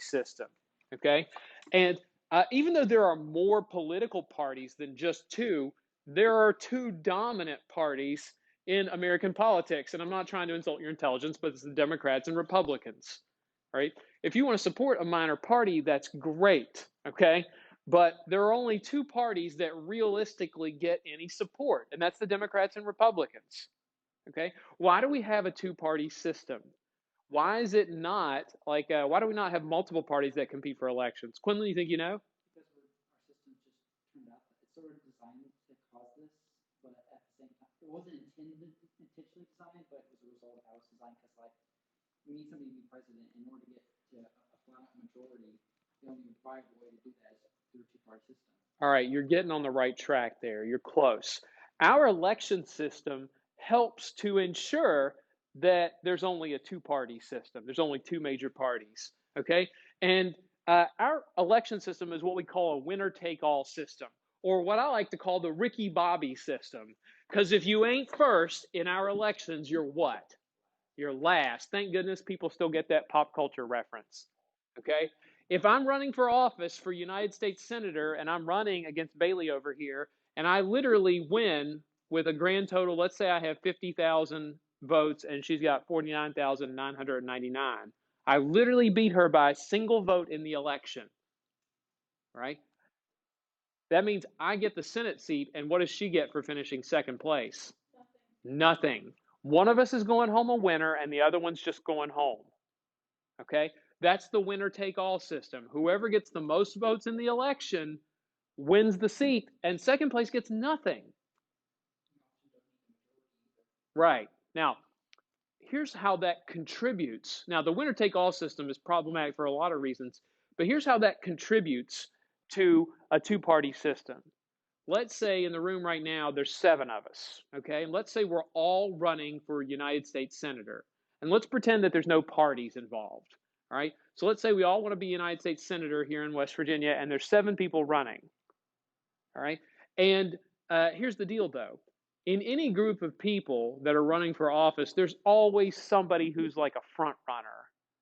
system. Okay, and even though there are more political parties than just two, there are two dominant parties in American politics. And I'm not trying to insult your intelligence, but it's the Democrats and Republicans. Right? If you want to support a minor party, that's great. Okay, but there are only two parties that realistically get any support, and that's the Democrats and Republicans. Okay, why do we have a two-party system? Why is it not like, why do we not have multiple parties that compete for elections? Quinlan, you think you know? Because our system just turned out, it's sort of designed to cause this, but at the same time, it wasn't intentionally designed, but it was a result of how it's designed. Because like, we need somebody to be president in order to get to a flat majority. The only viable way to do that is through a two-party system. All right, you're getting on the right track there. You're close. Our election system helps to ensure that there's only a two-party system. There's only two major parties. Okay, and our election system is what we call a winner-take-all system, or what I like to call the Ricky Bobby system. Because if you ain't first in our elections, you're what? You're last. Thank goodness people still get that pop culture reference. Okay? If I'm running for office for United States Senator and I'm running against Bailey over here, and I literally win with a grand total, let's say I have 50,000 votes and she's got 49,999. I literally beat her by a single vote in the election, right? That means I get the Senate seat, and what does she get for finishing second place? Nothing. One of us is going home a winner, and the other one's just going home. Okay? That's the winner take all system. Whoever gets the most votes in the election wins the seat, and second place gets nothing. Right. Now, here's how that contributes. Now, the winner take all system is problematic for a lot of reasons, but here's how that contributes to a two-party system. Let's say in the room right now there's 7 of us, okay? And let's say we're all running for United States Senator. And let's pretend that there's no parties involved, all right? So let's say we all want to be United States Senator here in West Virginia, and there's 7 people running, all right? And here's the deal, though. In any group of people that are running for office, there's always somebody who's like a front runner,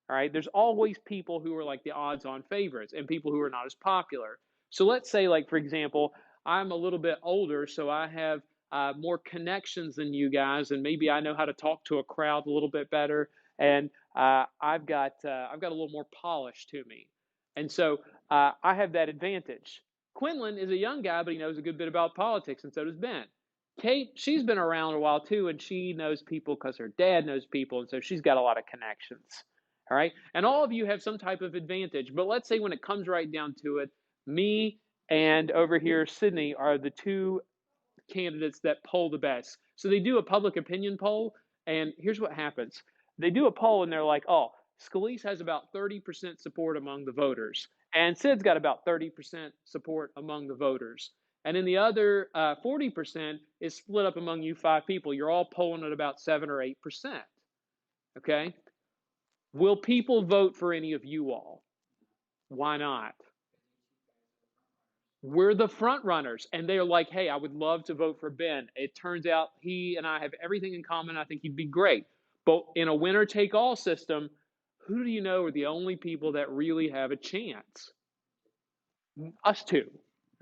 all right? There's always people who are like the odds-on favorites and people who are not as popular. So let's say, like, for example, I'm a little bit older, so I have more connections than you guys, and maybe I know how to talk to a crowd a little bit better, and I've got a little more polish to me, and so I have that advantage. Quinlan is a young guy, but he knows a good bit about politics, and so does Ben. Kate, she's been around a while too, and she knows people because her dad knows people, and so she's got a lot of connections. All right, and all of you have some type of advantage, but let's say when it comes right down to it, me and over here, Sydney, are the two candidates that poll the best. So they do a public opinion poll, and here's what happens. They do a poll, and they're like, oh, Scalise has about 30% support among the voters, and Sid's got about 30% support among the voters. And then the other 40% is split up among you 5 people. You're all polling at about 7 or 8%. Okay? Will people vote for any of you all? Why not? We're the front runners, and they're like, hey, I would love to vote for Ben. It turns out he and I have everything in common. I think he'd be great. But in a winner take all system, who do you know are the only people that really have a chance? Us two.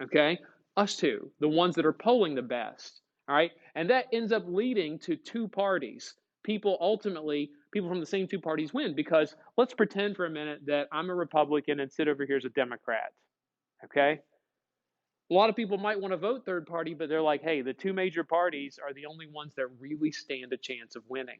Okay? Us two, the ones that are polling the best. All right? And that ends up leading to two parties. People from the same two parties win, because let's pretend for a minute that I'm a Republican and Sid over here is a Democrat. Okay? A lot of people might want to vote third party, but they're like, hey, the two major parties are the only ones that really stand a chance of winning.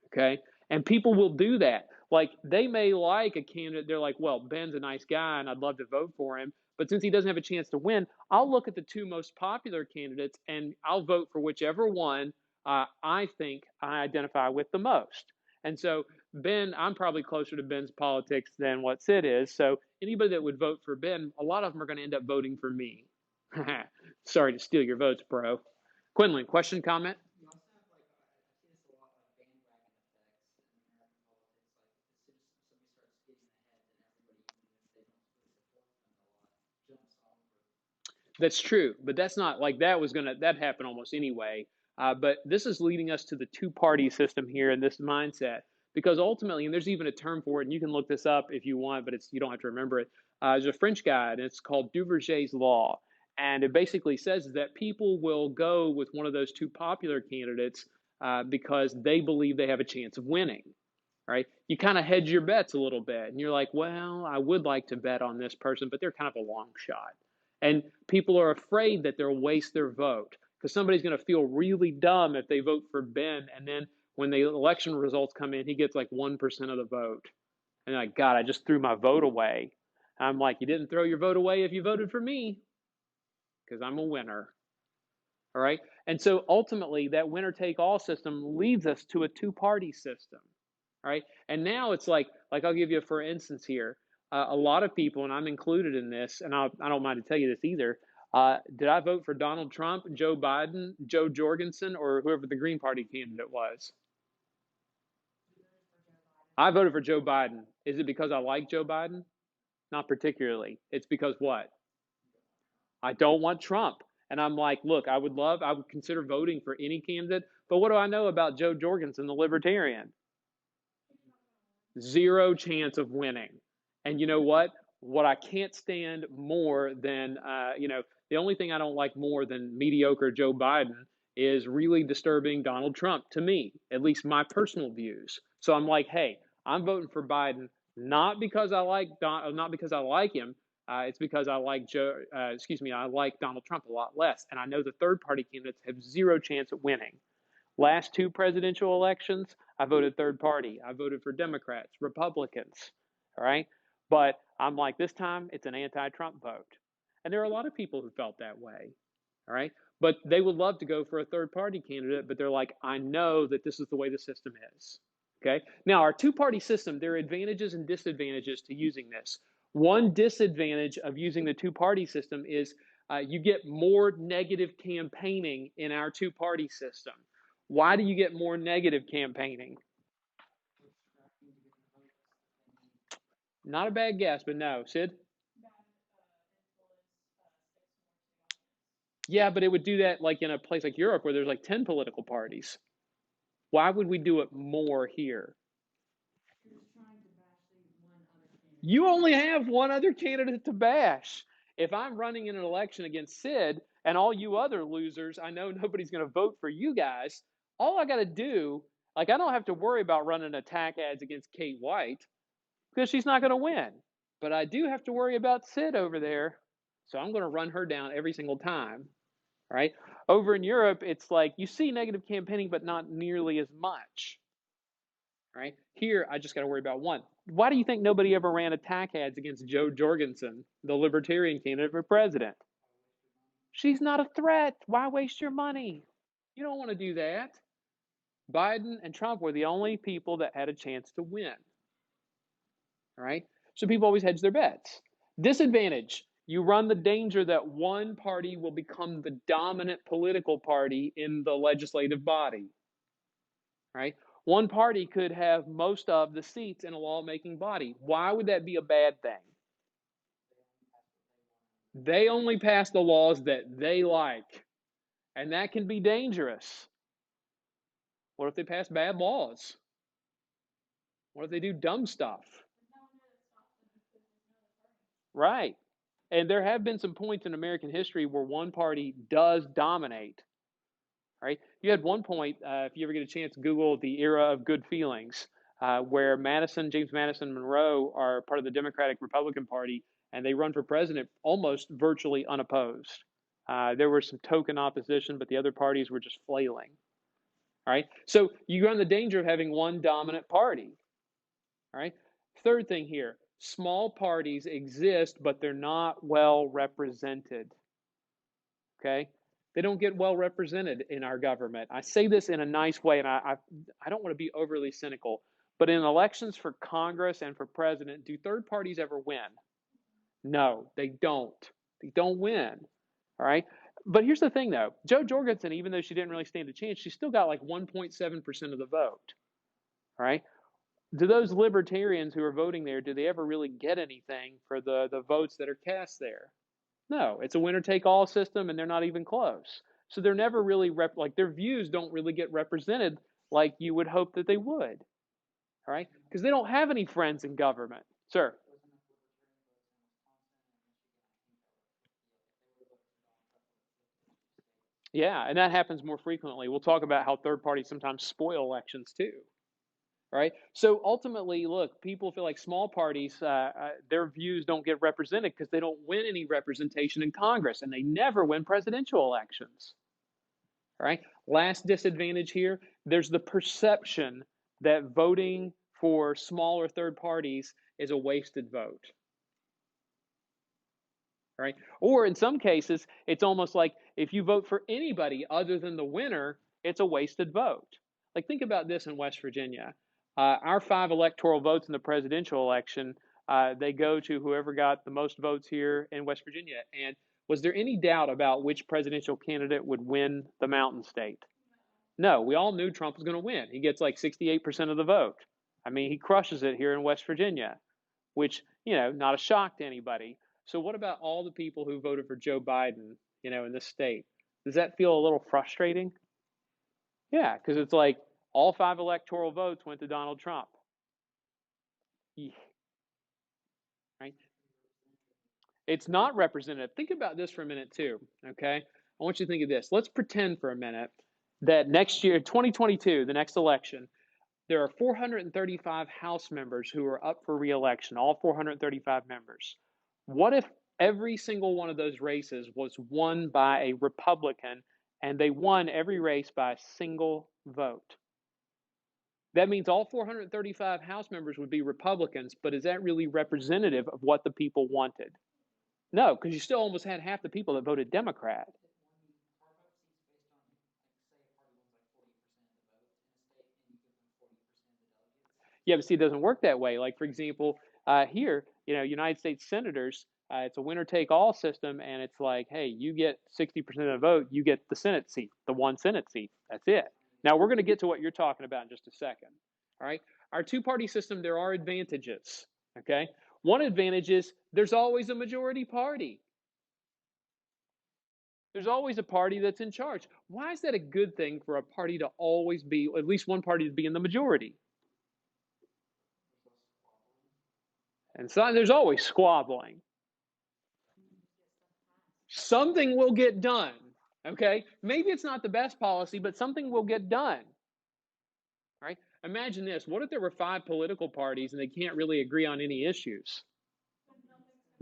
Okay? And people will do that. Like, they may like a candidate. They're like, well, Ben's a nice guy and I'd love to vote for him. But since he doesn't have a chance to win, I'll look at the two most popular candidates and I'll vote for whichever one I think I identify with the most. And so, Ben, I'm probably closer to Ben's politics than what Sid is. So, anybody that would vote for Ben, a lot of them are going to end up voting for me. Sorry to steal your votes, bro. Quinlan, question, comment? You also have like I see this a lot like bandwagon effects in American politics. Like as soon as somebody starts getting ahead, then everybody, even if they don't really support them a lot, jumps all over. That's true, but that's not like that happened almost anyway. But this is leading us to the two party system here and this mindset. because ultimately, and there's even a term for it, and you can look this up if you want, but you don't have to remember it. There's a French guy, and it's called Duverger's law, and it basically says that people will go with one of those two popular candidates because they believe they have a chance of winning. Right? You kind of hedge your bets a little bit, and you're like, well, I would like to bet on this person, but they're kind of a long shot. And people are afraid that they'll waste their vote because somebody's going to feel really dumb if they vote for Ben, and then when the election results come in, he gets like 1% of the vote. And like, God, I just threw my vote away. I'm like, you didn't throw your vote away if you voted for me because I'm a winner. All right. And so ultimately, that winner take all system leads us to a two-party system. All right. And now it's like I'll give you for instance here. A lot of people, and I'm included in this, and I don't mind to tell you this either. Did I vote for Donald Trump, Joe Biden, Joe Jorgensen, or whoever the Green Party candidate was? I voted for Joe Biden. Is it because I like Joe Biden? Not particularly. It's because what? I don't want Trump. And I'm like, look, I would consider voting for any candidate, but what do I know about Joe Jorgensen, the libertarian? Zero chance of winning. And you know what? What I can't stand more than, the only thing I don't like more than mediocre Joe Biden is really disturbing Donald Trump to me, at least my personal views. So I'm like, hey, I'm voting for Biden not because I like not because I like him. It's because I like I like Donald Trump a lot less, and I know the third party candidates have zero chance of winning. Last two presidential elections, I voted third party. I voted for Democrats, Republicans, all right? But I'm like, this time it's an anti Trump vote. And there are a lot of people who felt that way, all right? But they would love to go for a third party candidate, but they're like, I know that this is the way the system is, okay? Now, our two party system, there are advantages and disadvantages to using this. One disadvantage of using the two party system is you get more negative campaigning in our two party system. Why do you get more negative campaigning? Not a bad guess, but no. Sid? Yeah, but it would do that like in a place like Europe where there's like 10 political parties. Why would we do it more here? You only have one other candidate to bash. If I'm running in an election against Sid and all you other losers, I know nobody's going to vote for you guys. All I got to do, like, I don't have to worry about running attack ads against Kate White because she's not going to win. But I do have to worry about Sid over there. So I'm going to run her down every single time. Right? Over in Europe, it's like you see negative campaigning, but not nearly as much. Right? Here, I just got to worry about one. Why do you think nobody ever ran attack ads against Joe Jorgensen, the libertarian candidate for president? She's not a threat. Why waste your money? You don't want to do that. Biden and Trump were the only people that had a chance to win. All right? So people always hedge their bets. Disadvantage, you run the danger that one party will become the dominant political party in the legislative body. Right? One party could have most of the seats in a lawmaking body. Why would that be a bad thing? They only pass the laws that they like, and that can be dangerous. What if they pass bad laws? What if they do dumb stuff? Right. And there have been some points in American history where one party does dominate. Right? You had one point, if you ever get a chance, Google the era of good feelings, where James Madison Monroe are part of the Democratic Republican Party, and they run for president almost virtually unopposed. There was some token opposition, but the other parties were just flailing. All right? So you run the danger of having one dominant party. All right? Third thing here, small parties exist, but they're not well represented. Okay? They don't get well represented in our government. I say this in a nice way, and I don't want to be overly cynical, but in elections for Congress and for president, do third parties ever win? No, they don't. They don't win. All right? But here's the thing, though. Jo Jorgensen, even though she didn't really stand a chance, she still got like 1.7% of the vote. All right? Do those libertarians who are voting there, do they ever really get anything for the votes that are cast there? No, it's a winner-take-all system, and they're not even close. So they're never really like their views don't really get represented like you would hope that they would. all right? Because they don't have any friends in government, sir. Yeah, and that happens more frequently. We'll talk about how third parties sometimes spoil elections too, right? So ultimately, look, people feel like small parties, their views don't get represented because they don't win any representation in Congress, and they never win presidential elections. All right. Last disadvantage here, there's the perception that voting for smaller third parties is a wasted vote. Right? Or in some cases, it's almost like if you vote for anybody other than the winner, it's a wasted vote. Like, think about this in West Virginia. Our 5 electoral votes in the presidential election, they go to whoever got the most votes here in West Virginia. And was there any doubt about which presidential candidate would win the Mountain State? No, we all knew Trump was going to win. He gets like 68% of the vote. I mean, he crushes it here in West Virginia, which, not a shock to anybody. So what about all the people who voted for Joe Biden, in this state? Does that feel a little frustrating? Yeah, because it's like all 5 electoral votes went to Donald Trump. Yeah, right? It's not representative. Think about this for a minute too, okay? I want you to think of this. Let's pretend for a minute that next year, 2022, the next election, there are 435 House members who are up for re-election, all 435 members. What if every single one of those races was won by a Republican and they won every race by a single vote? That means all 435 House members would be Republicans, but is that really representative of what the people wanted? No, because you still almost had half the people that voted Democrat. Yeah, but see, it doesn't work that way. Like, for example, here, United States senators, it's a winner-take-all system, and it's like, hey, you get 60% of the vote, you get the Senate seat, the one Senate seat. That's it. Now, we're going to get to what you're talking about in just a second. All right? Our two-party system, there are advantages. Okay? One advantage is there's always a majority party. There's always a party that's in charge. Why is that a good thing for a party to always be, at least one party to be in the majority? And so there's always squabbling. Something will get done. Okay? Maybe it's not the best policy, but something will get done. Right? Imagine this. What if there were 5 political parties and they can't really agree on any issues?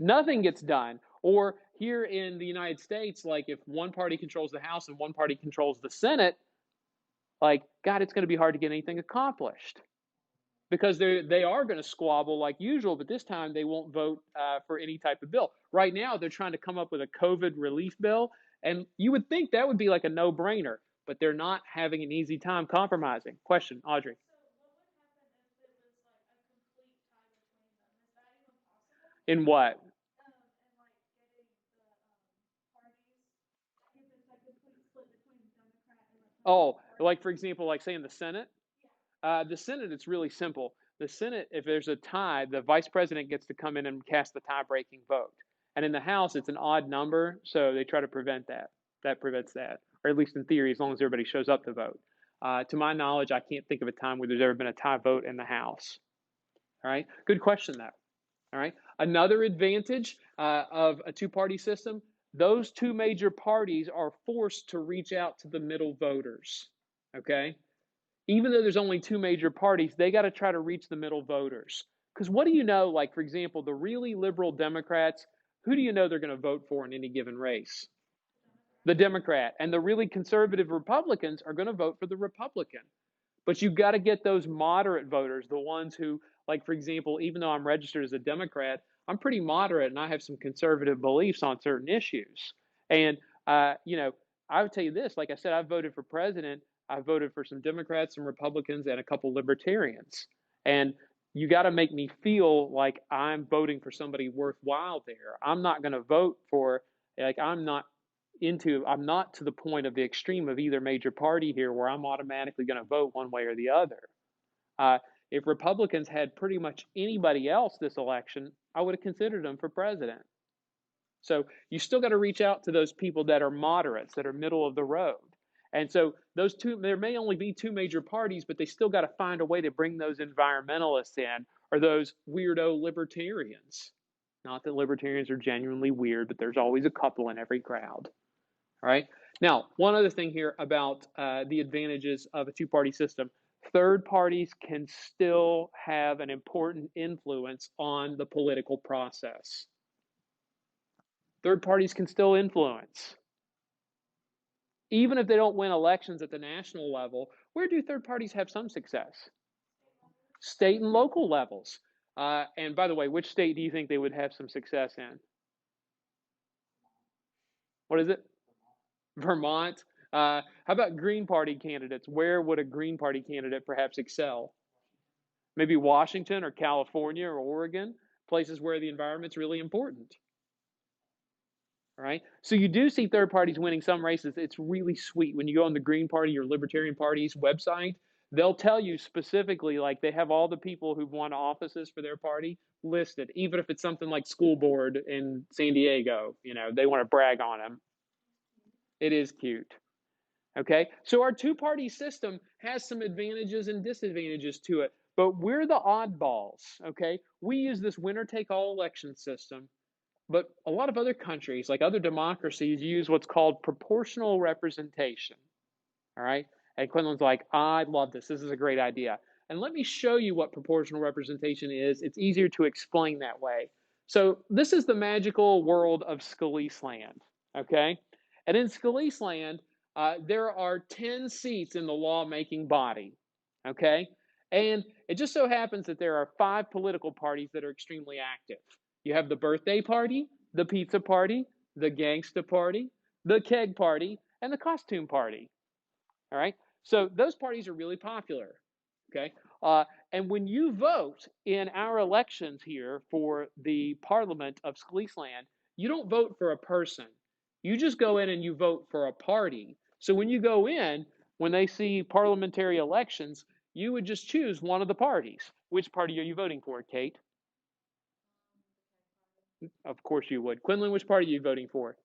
Nothing gets done. Or here in the United States, like if one party controls the House and one party controls the Senate, like, God, it's going to be hard to get anything accomplished. Because they are going to squabble like usual, but this time they won't vote for any type of bill. Right now, they're trying to come up with a COVID relief bill, and you would think that would be like a no-brainer, but they're not having an easy time compromising. Question, Audrey. In what? Oh, like for example, like say in the Senate. The Senate, it's really simple. The Senate, if there's a tie, the vice president gets to come in and cast the tie-breaking vote. And in the House, it's an odd number, so they try to prevent that. That prevents that, or at least in theory, as long as everybody shows up to vote. To my knowledge, I can't think of a time where there's ever been a tie vote in the House. All right, good question though. All right, another advantage of a two-party system: those 2 major parties are forced to reach out to the middle voters. Okay, even though there's only 2 major parties, they got to try to reach the middle voters. Because what do you know, like, for example, the really liberal Democrats, who do you know they're going to vote for in any given race? The Democrat. And the really conservative Republicans are going to vote for the Republican. But you've got to get those moderate voters, the ones who, like, for example, even though I'm registered as a Democrat, I'm pretty moderate and I have some conservative beliefs on certain issues. And, I would tell you this, like I said, I've voted for president. I voted for some Democrats, some Republicans, and a couple libertarians. And you got to make me feel like I'm voting for somebody worthwhile there. I'm not going to vote for, like, I'm not to the point of the extreme of either major party here where I'm automatically going to vote one way or the other. If Republicans had pretty much anybody else this election, I would have considered them for president. So you still got to reach out to those people that are moderates, that are middle of the road. And so those two, there may only be two major parties, but they still got to find a way to bring those environmentalists in or those weirdo libertarians. Not that libertarians are genuinely weird, but there's always a couple in every crowd. All right. Now, one other thing here about the advantages of a two-party system. Third parties can still have an important influence on the political process. Third parties can still influence. Even if they don't win elections at the national level, where do third parties have some success? State and local levels. And by the way, which state do you think they would have some success in? What is it? Vermont. How about Green Party candidates? Where would a Green Party candidate perhaps excel? Maybe Washington or California or Oregon, places where the environment's really important. All right. So you do see third parties winning some races. It's really sweet. When you go on the Green Party or Libertarian Party's website, they'll tell you specifically, like they have all the people who've won offices for their party listed, even if it's something like school board in San Diego. They want to brag on them. It is cute. Okay. So our two-party system has some advantages and disadvantages to it, but we're the oddballs. Okay. We use this winner-take-all election system. But a lot of other countries, like other democracies, use what's called proportional representation. All right? And Quinlan's like, I love this. This is a great idea. And let me show you what proportional representation is. It's easier to explain that way. So this is the magical world of Scalise land. Okay? And in Scalise land, there are 10 seats in the lawmaking body. Okay? And it just so happens that there are 5 political parties that are extremely active. You have the birthday party, the pizza party, the gangsta party, the keg party, and the costume party. All right? So those parties are really popular. Okay? And when you vote in our elections here for the Parliament of Scaliseland, you don't vote for a person. You just go in and you vote for a party. So when you go in, when they see parliamentary elections, you would just choose one of the parties. Which party are you voting for, Kate? Of course you would. Quinlan, which party are you voting for?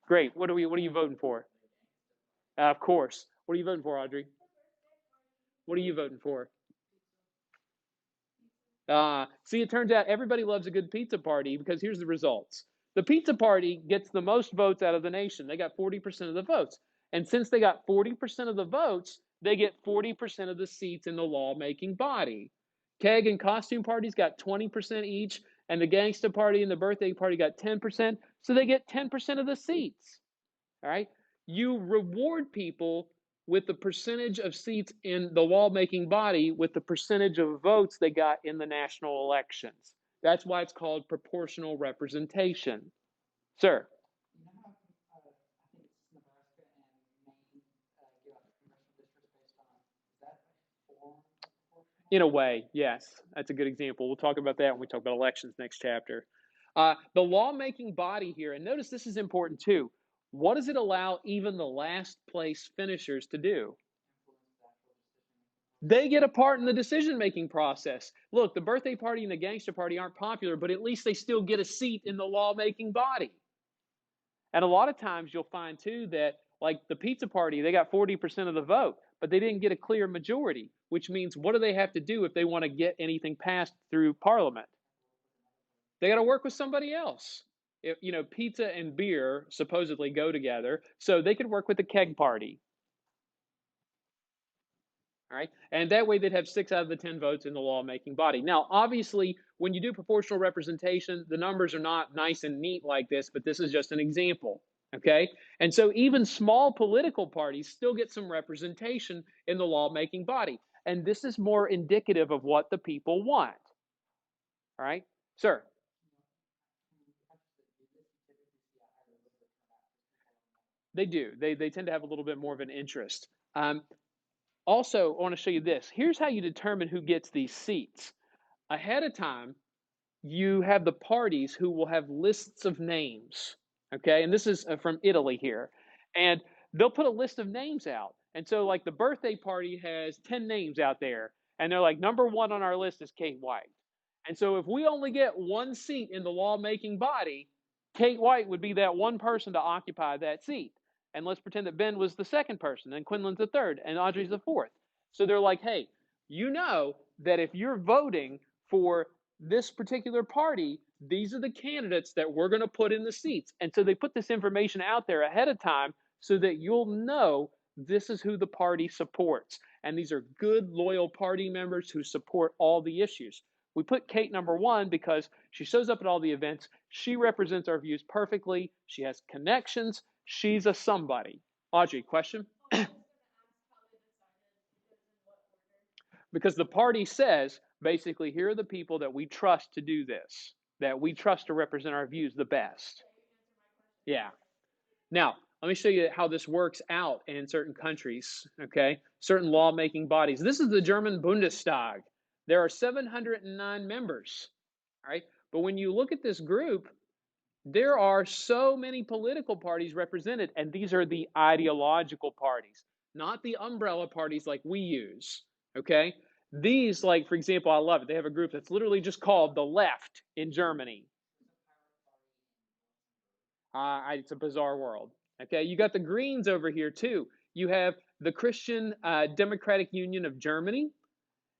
Great. What are you voting for? Of course. What are you voting for, Audrey? What are you voting for? See, it turns out everybody loves a good pizza party because here's the results. The pizza party gets the most votes out of the nation. They got 40% of the votes. And since they got 40% of the votes, they get 40% of the seats in the lawmaking body. Keg and costume parties got 20% each, and the gangsta party and the birthday party got 10%, so they get 10% of the seats. All right? You reward people with the percentage of seats in the lawmaking body with the percentage of votes they got in the national elections. That's why it's called proportional representation. Sir? You know how I think it's Nebraska and Maine give out their congressional districts based on, is that a form of proportional? In a way, yes. That's a good example. We'll talk about that when we talk about elections next chapter. The lawmaking body here, and notice this is important too. What does it allow even the last place finishers to do? They get a part in the decision-making process. Look, the birthday party and the gangster party aren't popular, but at least they still get a seat in the lawmaking body. And a lot of times you'll find too that, like the pizza party, they got 40% of the vote, but they didn't get a clear majority, which means what do they have to do if they want to get anything passed through Parliament? They got to work with somebody else. Pizza and beer supposedly go together, so they could work with the keg party. All right, and that way they'd have 6 out of the 10 votes in the lawmaking body. Now, obviously, when you do proportional representation, the numbers are not nice and neat like this, but this is just an example. Okay, and so even small political parties still get some representation in the lawmaking body, and this is more indicative of what the people want. All right, sir. They do. They tend to have a little bit more of an interest. Also, I want to show you this. Here's how you determine who gets these seats. Ahead of time, you have the parties who will have lists of names. Okay, and this is from Italy here. And they'll put a list of names out. And so, like, the birthday party has 10 names out there. And they're like, number 1 on our list is Kate White. And so, if we only get 1 seat in the lawmaking body, Kate White would be that one person to occupy that seat. and let's pretend that Ben was the second person, and Quinlan's the third, and Audrey's the fourth. So they're like, hey, you know that if you're voting for this particular party, these are the candidates that we're going to put in the seats. And so they put this information out there ahead of time so that you'll know this is who the party supports. And these are good, loyal party members who support all the issues. We put Kate number one because she shows up at all the events. She represents our views perfectly. She has connections. She's a somebody. Audrey, question? Because the party says, basically, here are the people that we trust to do this, that we trust to represent our views the best. Yeah. Now, let me show you how this works out in certain countries, okay? Certain lawmaking bodies. This is the German Bundestag. There are 709 members, all right? But when you look at this group, there are so many political parties represented, and these are the ideological parties, not the umbrella parties like we use, okay? These, like, for example, I love it. They have a group that's literally just called the Left in Germany. It's a bizarre world. Okay, you got the Greens over here too. You have the Christian Democratic Union of Germany.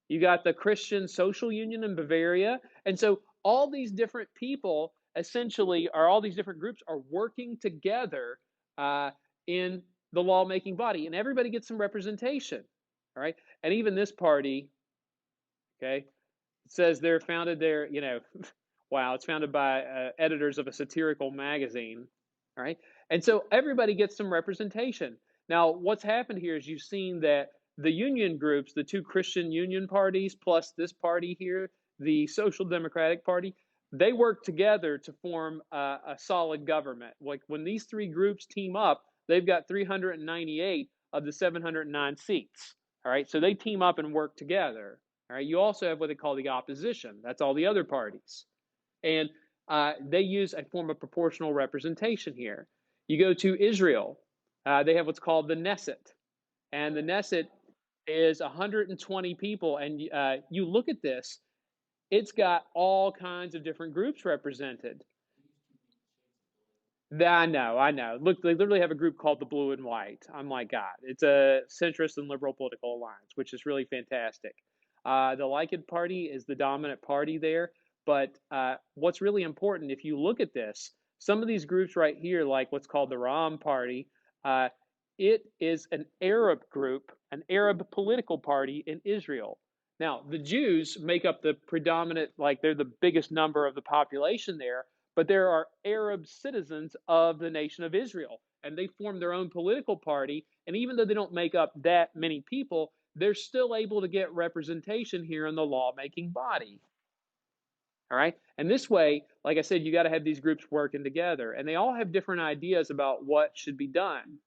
You got the Christian Social Union in Bavaria. And so all these different people essentially, or all these different groups are working together in the lawmaking body. And everybody gets some representation. All right. And even this party, okay, it says they're founded there, wow, it's founded by editors of a satirical magazine. All right. And so everybody gets some representation. Now, what's happened here is you've seen that the union groups, the two Christian union parties, plus this party here, the Social Democratic Party, they work together to form a solid government. Like when these three groups team up, they've got 398 of the 709 seats. All right. So they team up and work together. All right. You also have what they call the opposition. That's all the other parties. And they use a form of proportional representation here. You go to Israel, they have what's called the Knesset. And the Knesset is 120 people. And you look at this, it's got all kinds of different groups represented. I know. Look, they literally have a group called the Blue and White. I'm like, God, it's a centrist and liberal political alliance, which is really fantastic. The Likud Party is the dominant party there. But what's really important, if you look at this, some of these groups right here, like what's called the Ra'am Party, it is an Arab group, an Arab political party in Israel. Now, the Jews make up the predominant, like they're the biggest number of the population there, but there are Arab citizens of the nation of Israel, and they form their own political party. And even though they don't make up that many people, they're still able to get representation here in the lawmaking body. All right. And this way, like I said, you got to have these groups working together, and they all have different ideas about what should be done.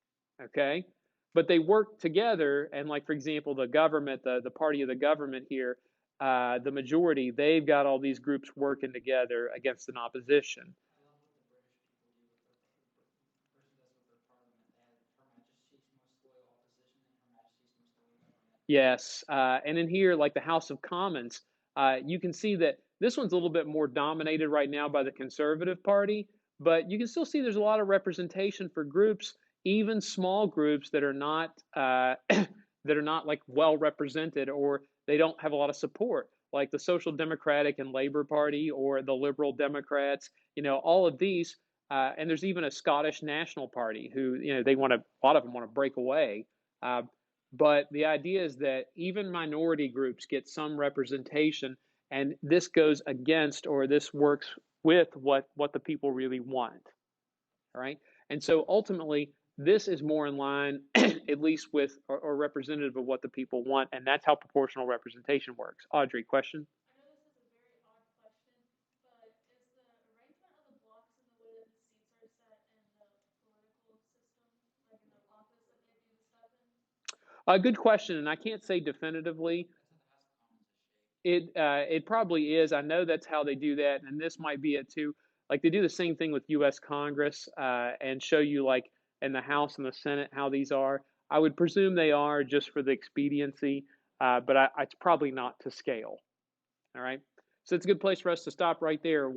Okay. But they work together. And, like, for example, the government, the party of the government here, the majority, they've got all these groups working together against an opposition. Yes, and in here, like the House of Commons, you can see that this one's a little bit more dominated right now by the Conservative Party, but you can still see there's a lot of representation for groups, even small groups that are not that are not like well represented, or they don't have a lot of support, like the Social Democratic and Labour Party or the Liberal Democrats. All of these, and there's even a Scottish National Party who they want to. A lot of them want to break away. But the idea is that even minority groups get some representation, and this goes against, or this works with what the people really want. All right. And so ultimately, this is more in line, at least with, or representative of what the people want. And that's how proportional representation works. Audrey, question? A good question, and I can't say definitively. It probably is. I know that's how they do that, and this might be it too. Like they do the same thing with U.S. Congress, and show you like in the House and the Senate how these are. I would presume they are just for the expediency, but it's probably not to scale. All right. So it's a good place for us to stop right there.